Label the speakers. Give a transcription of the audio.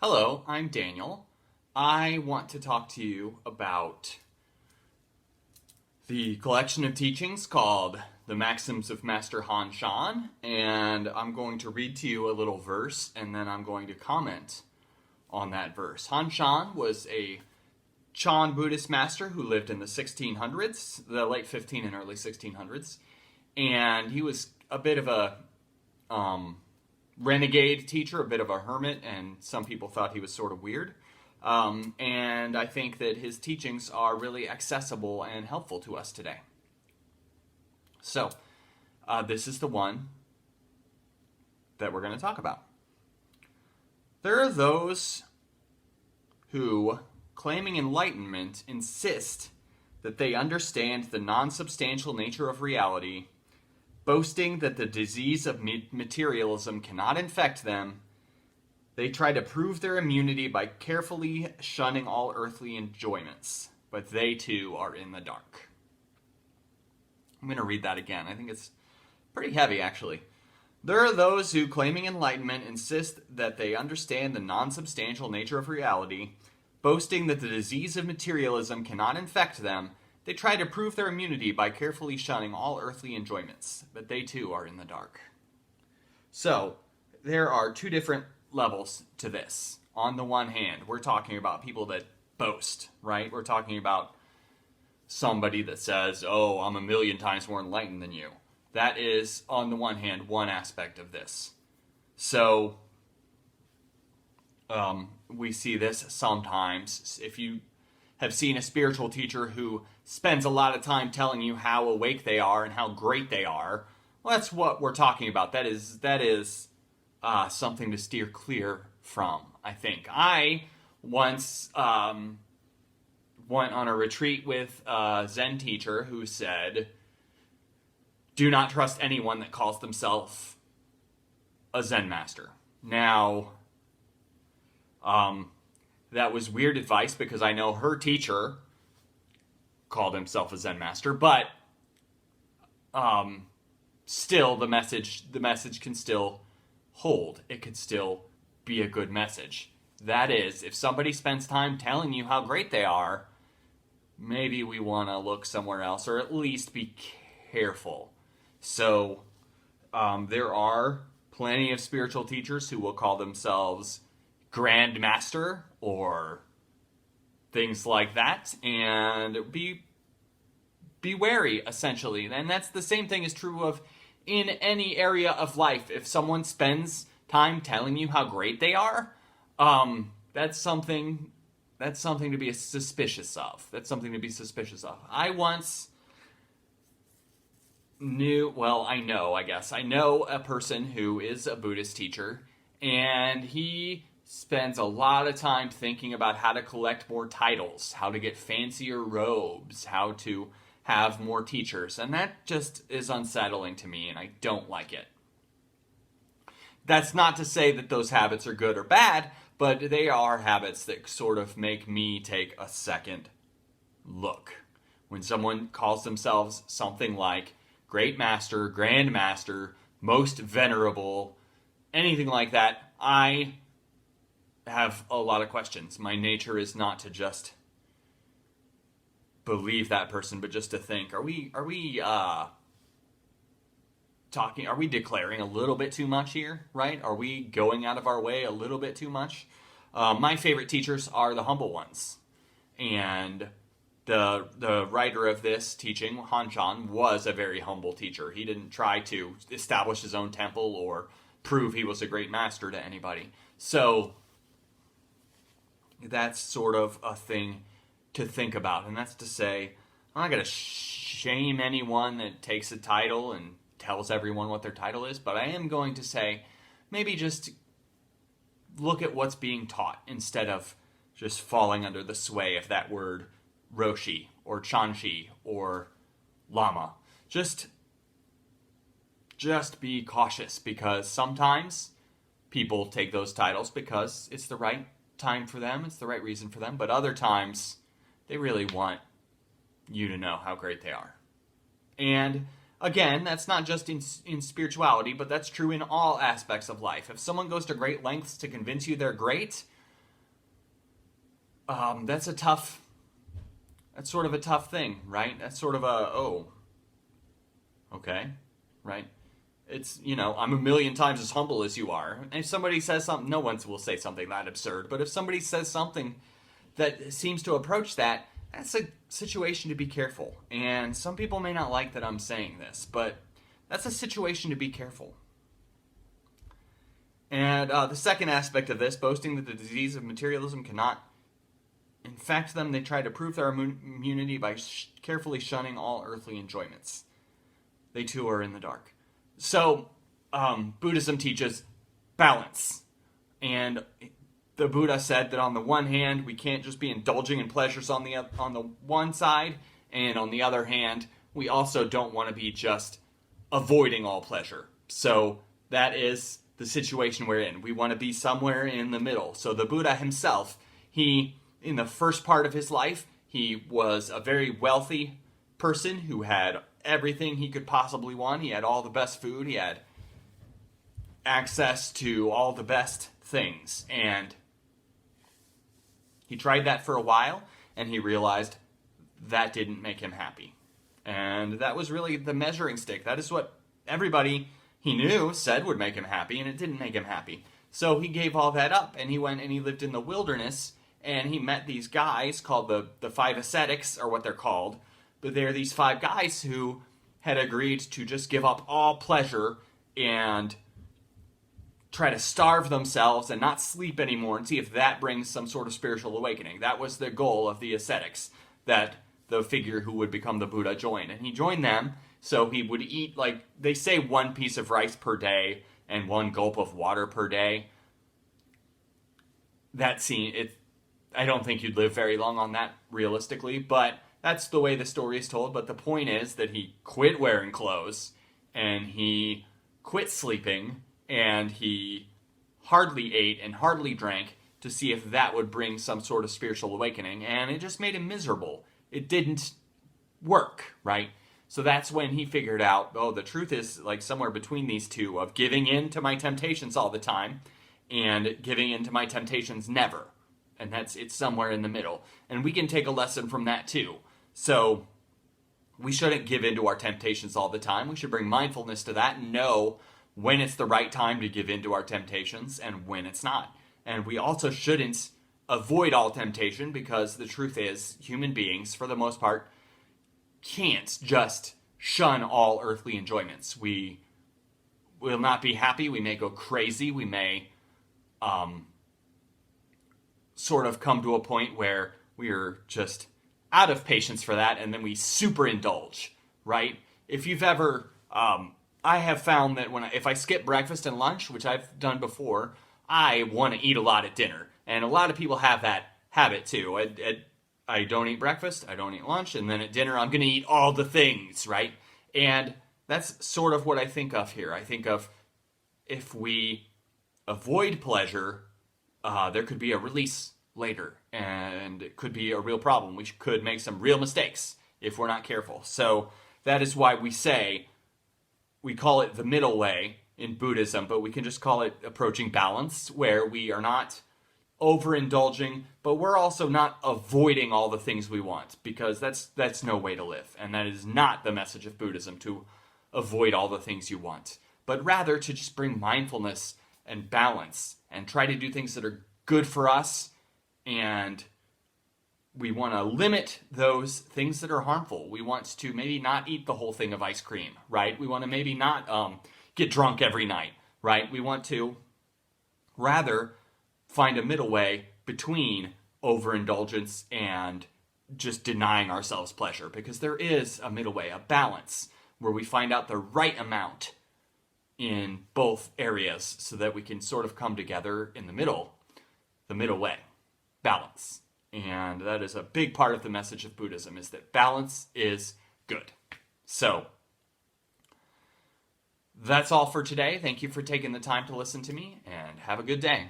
Speaker 1: Hello, I'm Daniel. I want to talk to you about the collection of teachings called The Maxims of Master Han Shan, and I'm going to read to you a little verse and then I'm going to comment on that verse. Han Shan was a Chan Buddhist master who lived in the 1600s, the late 15 and early 1600s, and he was a bit of a renegade teacher, a bit of a hermit, and some people thought he was sort of weird. And I think that his teachings are really accessible and helpful to us today. So, this is the one that we're going to talk about. There are those who, claiming enlightenment, insist that they understand the non-substantial nature of reality, boasting that the disease of materialism cannot infect them. They try to prove their immunity by carefully shunning all earthly enjoyments, but they too are in the dark. I'm going to read that again. I think it's pretty heavy, actually. There are those who, claiming enlightenment, insist that they understand the non-substantial nature of reality, boasting that the disease of materialism cannot infect them. They try to prove their immunity by carefully shunning all earthly enjoyments, but they too are in the dark. So, there are two different levels to this. On the one hand, we're talking about people that boast, right? We're talking about somebody that says, oh, I'm a million times more enlightened than you. That is, on the one hand, one aspect of this. So, we see this sometimes. If you have seen a spiritual teacher who spends a lot of time telling you how awake they are and how great they are, well, that's what we're talking about. That is something to steer clear from, I think. I once went on a retreat with a Zen teacher who said, do not trust anyone that calls themselves a Zen master. Now, that was weird advice because I know her teacher called himself a Zen master, but still the message can still hold. It could still be a good message. That is, if somebody spends time telling you how great they are, maybe we want to look somewhere else, or at least be careful. So there are plenty of spiritual teachers who will call themselves Grand Master or things like that, and be wary, essentially. And that's the same thing is true of in any area of life. If someone spends time telling you how great they are, that's something to be suspicious of. That's something to be suspicious of. I know a person who is a Buddhist teacher, and he spends a lot of time thinking about how to collect more titles, how to get fancier robes, how to have more teachers, and that just is unsettling to me, and I don't like it. That's not to say that those habits are good or bad, but they are habits that sort of make me take a second look. When someone calls themselves something like Great Master, Grand Master, Most Venerable, anything like that, I have a lot of questions. My nature is not to just believe that person, but just to think, are we declaring a little bit too much here, right? Are we going out of our way a little bit too much? My favorite teachers are the humble ones. And the writer of this teaching, Han Shan, was a very humble teacher. He didn't try to establish his own temple or prove he was a great master to anybody. So that's sort of a thing to think about. And that's to say, I'm not going to shame anyone that takes a title and tells everyone what their title is, but I am going to say, maybe just look at what's being taught instead of just falling under the sway of that word Roshi or Chanshi or Lama. Just be cautious, because sometimes people take those titles because it's the right time for them, it's the right reason for them, but other times they really want you to know how great they are. And again, that's not just in spirituality, but that's true in all aspects of life. If someone goes to great lengths to convince you they're great, that's sort of a tough thing, right? That's sort of okay, right? It's, I'm a million times as humble as you are. And if somebody says something, no one will say something that absurd, but if somebody says something that seems to approach that, that's a situation to be careful. And some people may not like that I'm saying this, but that's a situation to be careful. And the second aspect of this, boasting that the disease of materialism cannot infect them, they try to prove their immunity by carefully shunning all earthly enjoyments. They too are in the dark. So, Buddhism teaches balance. And the Buddha said that on the one hand, we can't just be indulging in pleasures on the one side, and on the other hand, we also don't want to be just avoiding all pleasure. So that is the situation we're in. We want to be somewhere in the middle. So the Buddha himself, in the first part of his life, he was a very wealthy person who had everything he could possibly want. He had all the best food. He had access to all the best things. And he tried that for a while, and he realized that didn't make him happy. And that was really the measuring stick. That is what everybody he knew said would make him happy, and it didn't make him happy. So he gave all that up, and he went and he lived in the wilderness, and he met these guys called the five ascetics, or what they're called. But they're these five guys who had agreed to just give up all pleasure and try to starve themselves and not sleep anymore and see if that brings some sort of spiritual awakening. That was the goal of the ascetics that the figure who would become the Buddha joined. And he joined them, so he would eat, like, they say 1 piece of rice per day and 1 gulp of water per day. I don't think you'd live very long on that, realistically, but that's the way the story is told. But the point is that he quit wearing clothes, and he quit sleeping, and he hardly ate and hardly drank to see if that would bring some sort of spiritual awakening, and it just made him miserable. It didn't work, right? So that's when he figured out, the truth is like somewhere between these two, of giving in to my temptations all the time and giving in to my temptations never. And it's somewhere in the middle. And we can take a lesson from that too. So we shouldn't give in to our temptations all the time. We should bring mindfulness to that and know when it's the right time to give in to our temptations and when it's not. And we also shouldn't avoid all temptation, because the truth is, human beings, for the most part, can't just shun all earthly enjoyments. We will not be happy. We may go crazy. We may sort of come to a point where we are just out of patience for that, and then we super indulge, right? If you've ever, I have found that if I skip breakfast and lunch, which I've done before, I want to eat a lot at dinner. And a lot of people have that habit too. I don't eat breakfast, I don't eat lunch, and then at dinner I'm going to eat all the things, right? And that's sort of what I think of here. I think of, if we avoid pleasure, there could be a release later, and it could be a real problem. We could make some real mistakes if we're not careful. So that is why we call it the middle way in Buddhism, but we can just call it approaching balance, where we are not overindulging, but we're also not avoiding all the things we want, because that's no way to live. And that is not the message of Buddhism, to avoid all the things you want, but rather to just bring mindfulness and balance and try to do things that are good for us. And we want to limit those things that are harmful. We want to maybe not eat the whole thing of ice cream, right? We want to maybe not get drunk every night, right? We want to rather find a middle way between overindulgence and just denying ourselves pleasure, because there is a middle way, a balance, where we find out the right amount in both areas so that we can sort of come together in the middle way, balance. And that is a big part of the message of Buddhism, is that balance is good. So that's all for today. Thank you for taking the time to listen to me, and have a good day.